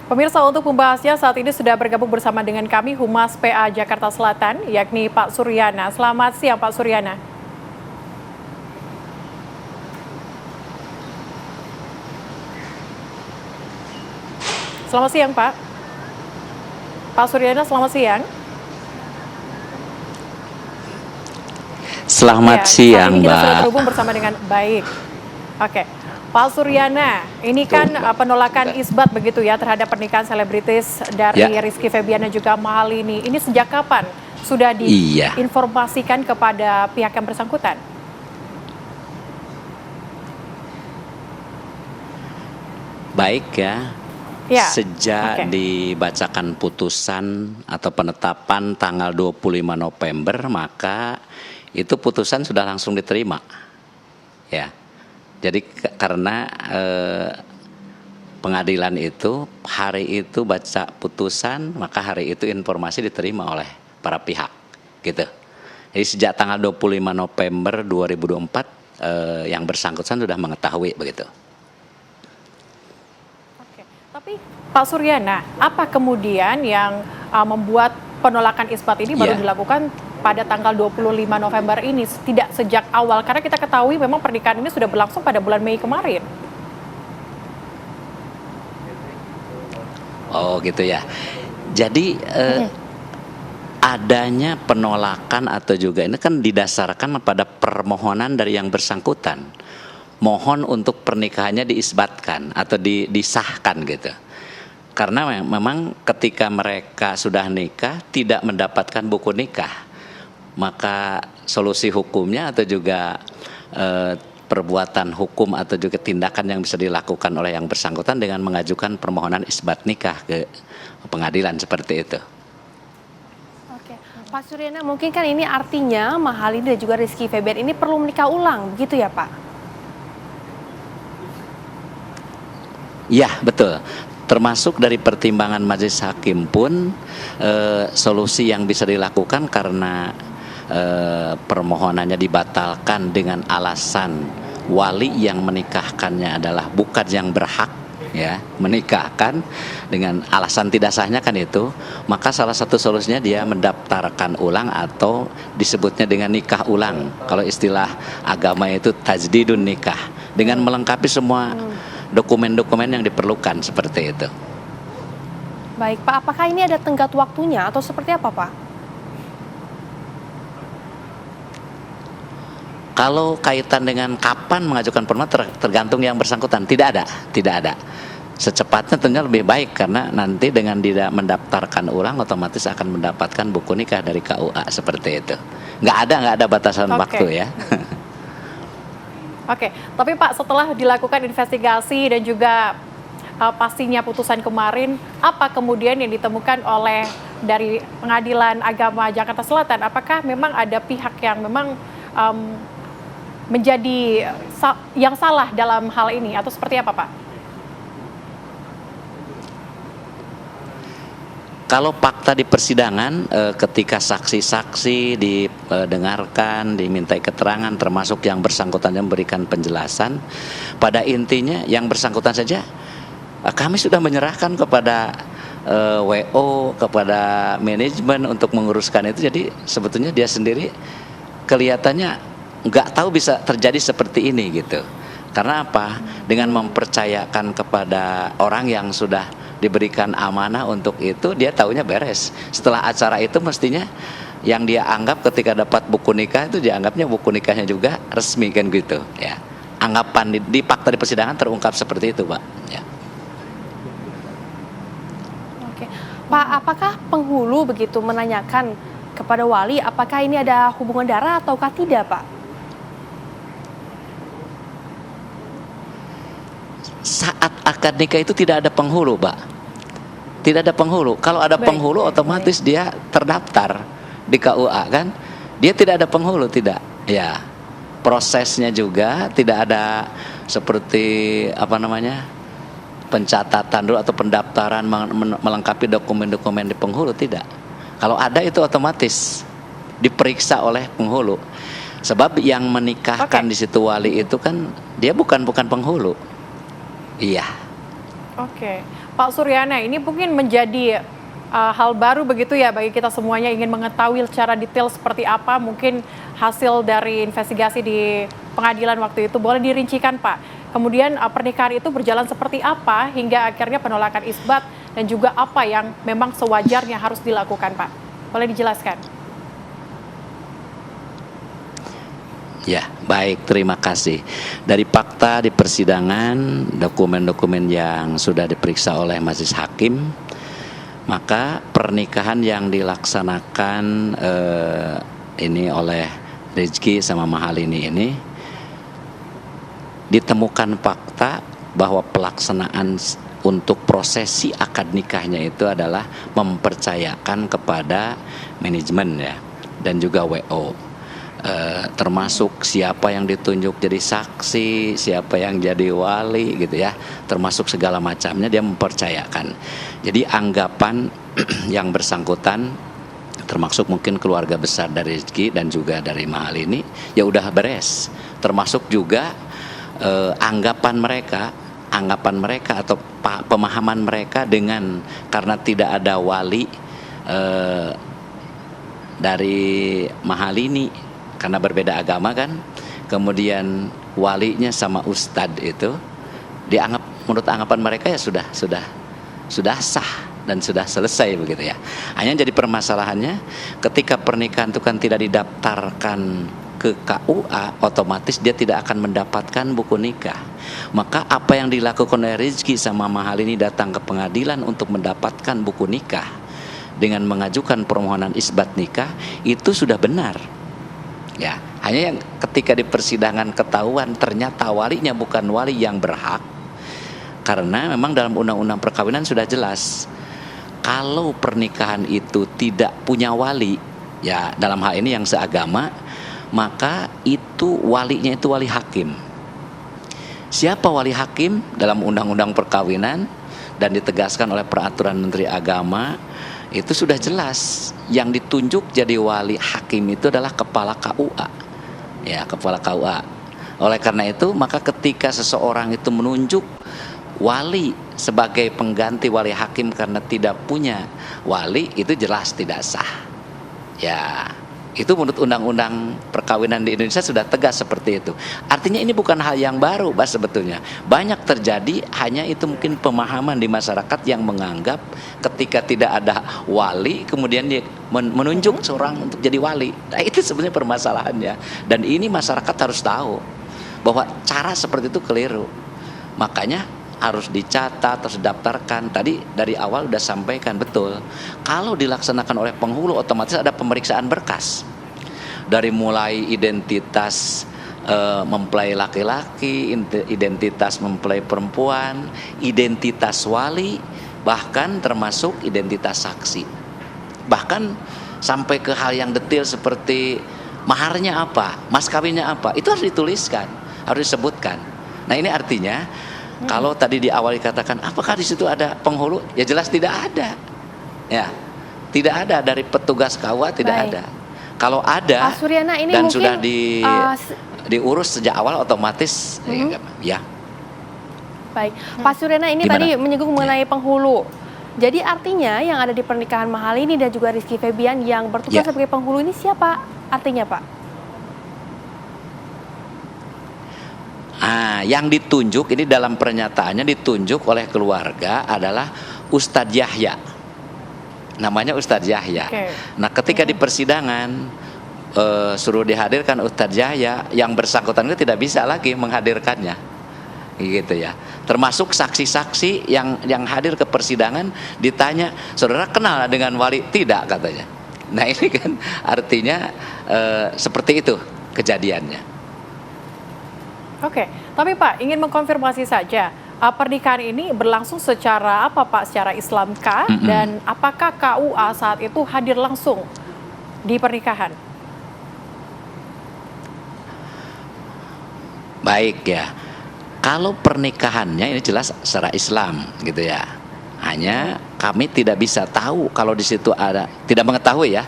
Pemirsa, untuk membahasnya saat ini sudah bergabung bersama dengan kami Humas PA Jakarta Selatan, yakni Pak Suryana. Selamat siang Pak Suryana. Selamat siang Pak. Pak Suryana, selamat siang. Selamat Ya, saat siang, ini kita sudah Mbak. terhubung bersama dengan baik. Oke, Pak Suryana, ini kan penolakan isbat begitu ya terhadap pernikahan selebritis dari Ya, Rizky Febian dan juga Mahalini. Ini sejak kapan sudah iya, diinformasikan kepada pihak yang bersangkutan? baik ya. Ya, Sejak oke. dibacakan putusan atau penetapan tanggal 25 November, maka itu putusan sudah langsung diterima. Ya. Jadi karena pengadilan itu hari itu baca putusan, maka hari itu informasi diterima oleh para pihak, gitu. Jadi sejak tanggal 25 November 2024 yang bersangkutan sudah mengetahui begitu. Oke. Tapi Pak Suryana, apa kemudian yang membuat penolakan isbat ini baru Ya. dilakukan pada tanggal 25 November ini, tidak sejak awal? Karena kita ketahui memang pernikahan ini sudah berlangsung pada bulan Mei kemarin. Oh gitu ya. Jadi adanya penolakan atau juga ini kan didasarkan pada permohonan dari yang bersangkutan. Mohon untuk pernikahannya diisbatkan atau disahkan gitu. Karena memang ketika mereka sudah nikah tidak mendapatkan buku nikah, maka solusi hukumnya atau juga perbuatan hukum atau juga tindakan yang bisa dilakukan oleh yang bersangkutan dengan mengajukan permohonan isbat nikah ke pengadilan seperti itu. Oke, Pak Suryana, mungkin kan ini artinya Mahalini dan juga Rizky Febian ini perlu menikah ulang, begitu ya Pak? Ya betul. Termasuk dari pertimbangan majelis hakim pun solusi yang bisa dilakukan karena permohonannya dibatalkan dengan alasan wali yang menikahkannya adalah bukan yang berhak ya menikahkan, dengan alasan tidak sahnya kan itu, maka salah satu solusinya dia mendaftarkan ulang atau disebutnya dengan nikah ulang. Kalau istilah agama itu tajdidun nikah, dengan melengkapi semua dokumen-dokumen yang diperlukan seperti itu. Baik Pak, apakah ini ada tenggat waktunya atau seperti apa Pak? Kalau kaitan dengan kapan mengajukan permohonan tergantung yang bersangkutan, tidak ada. Secepatnya tentunya lebih baik karena nanti dengan tidak mendaftarkan ulang otomatis akan mendapatkan buku nikah dari KUA seperti itu. Nggak ada batasan Oke. waktu ya. Oke, tapi Pak, setelah dilakukan investigasi dan juga pastinya putusan kemarin, apa kemudian yang ditemukan oleh dari Pengadilan Agama Jakarta Selatan? Apakah memang ada pihak yang memang menjadi yang salah dalam hal ini atau seperti apa Pak? Kalau fakta di persidangan ketika saksi-saksi didengarkan, dimintai keterangan termasuk yang bersangkutan yang memberikan penjelasan, pada intinya yang bersangkutan saja kami sudah menyerahkan kepada WO, kepada manajemen untuk menguruskan itu. Jadi sebetulnya dia sendiri kelihatannya nggak tahu bisa terjadi seperti ini gitu. Karena apa? Dengan mempercayakan kepada orang yang sudah diberikan amanah untuk itu, dia taunya beres. Setelah acara itu mestinya yang dia anggap ketika dapat buku nikah itu dianggapnya buku nikahnya juga resmi kan gitu ya. Anggapan di fakta di persidangan terungkap seperti itu, Pak. Ya. Oke, Pak, apakah penghulu begitu menanyakan kepada wali apakah ini ada hubungan darah ataukah tidak Pak? Saat akad nikah itu tidak ada penghulu, Pak. Tidak ada penghulu. Kalau ada Baik, penghulu otomatis dia terdaftar di KUA kan. Dia tidak ada penghulu, tidak. Ya. Prosesnya juga tidak ada seperti pencatatan dulu atau pendaftaran melengkapi dokumen-dokumen di penghulu, tidak. Kalau ada itu otomatis diperiksa oleh penghulu. Sebab yang menikahkan di situ wali itu kan dia bukan penghulu. Iya. Oke, Pak Suryana, ini mungkin menjadi hal baru begitu ya bagi kita semuanya ingin mengetahui secara detail seperti apa mungkin hasil dari investigasi di pengadilan waktu itu. Boleh dirincikan Pak, kemudian pernikahan itu berjalan seperti apa hingga akhirnya penolakan isbat dan juga apa yang memang sewajarnya harus dilakukan Pak? Boleh dijelaskan? Ya, baik, terima kasih. Dari fakta di persidangan, dokumen-dokumen yang sudah diperiksa oleh majelis hakim, maka pernikahan yang dilaksanakan ini oleh Rizky sama Mahalini ini ditemukan fakta bahwa pelaksanaan untuk prosesi akad nikahnya itu adalah mempercayakan kepada manajemen ya dan juga WO. Termasuk siapa yang ditunjuk jadi saksi, siapa yang jadi wali gitu ya, termasuk segala macamnya dia mempercayakan. Jadi anggapan yang bersangkutan termasuk mungkin keluarga besar dari Rizky dan juga dari Mahalini ya udah beres. Termasuk juga anggapan mereka atau pemahaman mereka dengan karena tidak ada wali dari Mahalini karena berbeda agama kan, kemudian walinya sama ustadz itu dianggap menurut anggapan mereka ya sudah sah dan sudah selesai begitu ya. Hanya jadi permasalahannya ketika pernikahan itu kan tidak didaftarkan ke KUA, otomatis dia tidak akan mendapatkan buku nikah. Maka apa yang dilakukan oleh Rizky sama Mahalini datang ke pengadilan untuk mendapatkan buku nikah dengan mengajukan permohonan isbat nikah itu sudah benar. Ya, hanya yang ketika di persidangan ketahuan ternyata walinya bukan wali yang berhak, karena memang dalam undang-undang perkawinan sudah jelas kalau pernikahan itu tidak punya wali, ya dalam hal ini yang seagama, maka itu walinya itu wali hakim. Siapa wali hakim dalam undang-undang perkawinan dan ditegaskan oleh peraturan Menteri Agama itu sudah jelas yang ditunjuk jadi wali hakim itu adalah kepala KUA ya, kepala KUA. Oleh karena itu maka ketika seseorang itu menunjuk wali sebagai pengganti wali hakim karena tidak punya wali itu jelas tidak sah ya. Itu menurut undang-undang perkawinan di Indonesia sudah tegas seperti itu. Artinya ini bukan hal yang baru, Bas, sebetulnya. Banyak terjadi, hanya itu mungkin pemahaman di masyarakat yang menganggap ketika tidak ada wali, kemudian dia menunjuk seorang untuk jadi wali. Nah, itu sebenarnya permasalahannya. Dan ini masyarakat harus tahu bahwa cara seperti itu keliru. Makanya harus dicatat, harus didaftarkan. Tadi dari awal sudah sampaikan betul. Kalau dilaksanakan oleh penghulu otomatis ada pemeriksaan berkas. Dari mulai identitas mempelai laki-laki, identitas mempelai perempuan, identitas wali, bahkan termasuk identitas saksi. Bahkan sampai ke hal yang detail seperti maharnya apa, mas kawinnya apa, itu harus dituliskan, harus disebutkan. Nah, ini artinya kalau tadi di awal dikatakan apakah di situ ada penghulu? Ya jelas tidak ada. Ya, tidak ada dari petugas KUA tidak Baik. ada. Kalau ada Pak Suryana, ini dan mungkin, sudah diurus sejak awal otomatis ya. Baik, Pak Suryana ini Gimana? tadi menyinggung mengenai penghulu. Jadi artinya yang ada di pernikahan Mahalini dan juga Rizky Febian yang bertugas Ya. sebagai penghulu ini siapa artinya Pak? Yang ditunjuk ini dalam pernyataannya ditunjuk oleh keluarga adalah Ustadz Yahya. Namanya Ustadz Yahya. Oke. Nah, ketika di persidangan suruh dihadirkan Ustadz Yahya, yang bersangkutan itu tidak bisa lagi menghadirkannya. Gitu ya. Termasuk saksi-saksi yang hadir ke persidangan ditanya, "Saudara kenal dengan wali?" Tidak, katanya. Nah, ini kan artinya seperti itu kejadiannya. Oke, tapi Pak ingin mengkonfirmasi saja, pernikahan ini berlangsung secara apa Pak? Secara Islamkah? Dan apakah KUA saat itu hadir langsung di pernikahan? Baik ya. Kalau pernikahannya ini jelas secara Islam gitu ya. Hanya kami tidak bisa tahu kalau di situ ada, tidak mengetahui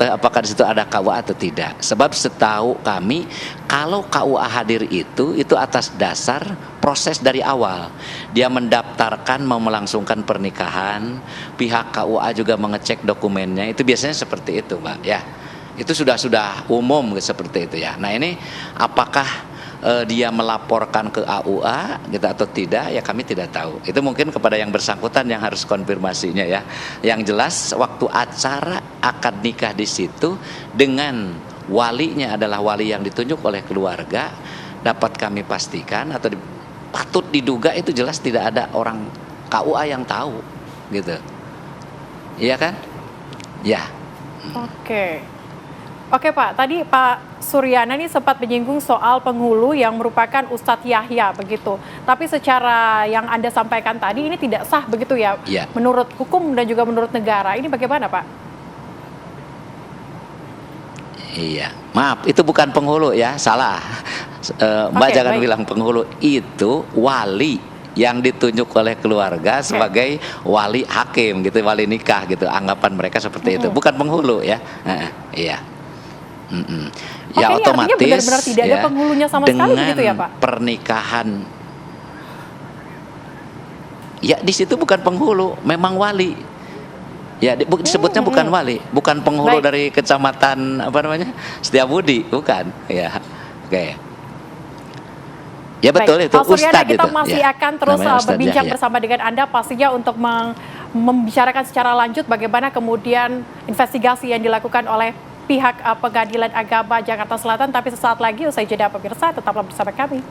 apakah di situ ada KUA atau tidak. Sebab setahu kami kalau KUA hadir itu atas dasar proses dari awal. Dia mendaftarkan mau melangsungkan pernikahan, pihak KUA juga mengecek dokumennya. Itu biasanya seperti itu, Mbak, ya. Itu sudah umum seperti itu ya. Nah, ini apakah dia melaporkan ke AUA gitu atau tidak, ya kami tidak tahu. Itu mungkin kepada yang bersangkutan yang harus konfirmasinya ya. Yang jelas waktu acara akad nikah di situ dengan walinya adalah wali yang ditunjuk oleh keluarga, dapat kami pastikan atau patut diduga itu jelas tidak ada orang KUA yang tahu gitu. Iya kan? Ya. Oke Pak, tadi Pak Suryana ini sempat menyinggung soal penghulu yang merupakan Ustadz Yahya begitu. Tapi secara yang Anda sampaikan tadi ini tidak sah begitu ya? Iya. Menurut hukum dan juga menurut negara. Ini bagaimana Pak? Iya, maaf itu bukan penghulu ya, salah. Mbak jangan bilang penghulu, itu wali yang ditunjuk oleh keluarga sebagai wali hakim gitu, wali nikah gitu. Anggapan mereka seperti itu, bukan penghulu ya. Iya. Ya otomatis benar-benar tidak ada penghulunya sama sekali begitu ya Pak? Pernikahan ya di situ bukan penghulu, memang wali. Ya disebutnya bukan wali, bukan penghulu dari kecamatan Setiabudi, bukan. Ya, oke. Ya betul. Itu Pak Suryana, Ustadz kita itu. masih akan terus berbincang bersama dengan Anda pastinya untuk membicarakan secara lanjut bagaimana kemudian investigasi yang dilakukan oleh pihak Pengadilan Agama Jakarta Selatan. Tapi sesaat lagi usai jeda pemirsa, tetaplah bersama kami.